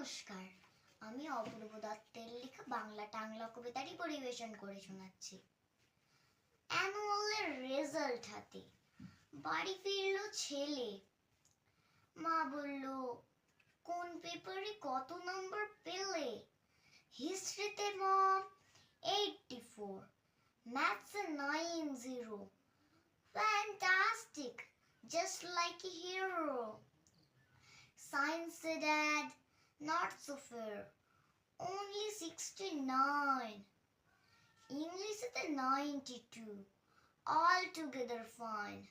নমস্কার, আমি অপূর্ব দত্তের লেখা বাংলা টাংলা কবিতাটি পরিবেশন করে শোনাচ্ছি। অ্যানুয়ালের রেজাল্ট হাতে বাড়ি ফিরলো ছেলে। মা বলল, কোন পেপারে কত নম্বর পেলে? হিস্ট্রিতে মম 84, ম্যাথসে 90, fantastic, just like a hero. Science dad, not so fair, only 69. English at 92, altogether fine.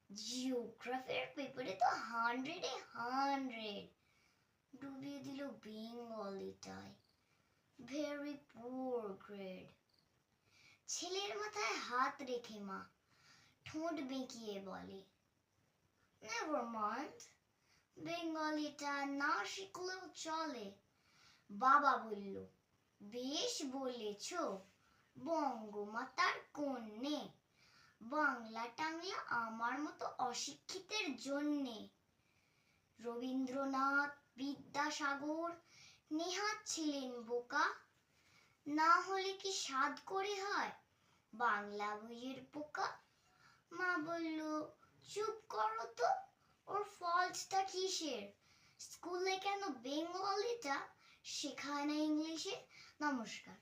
Geography paper to 100 ডুবিয়ে দিল বেঙ্গলিটায়, very poor grade. ছেলের মাথায় হাত রেখে মা ঠোঁট বেঁকিয়ে বলে, never mind, বেঙ্গলিটা না শিখলেও চলে। বাবা বলল, বেশ বলেছ, বঙ্গমাতার কন্যে, বাংলা টাংলা আমার মতো অশিক্ষিতের জন্যে। রবীন্দ্রনাথ, বিদ্যাসাগর, নেহাত ছিলেন বোকা, না হলে কি সাধ করে হয় বাংলা বইয়ের পোকা। মা বলল, চুপ করো তো, ওর ফল্টটা কিসের? স্কুলে কেন বেঙ্গলিটা শেখায় না ইংলিশে? নমস্কার।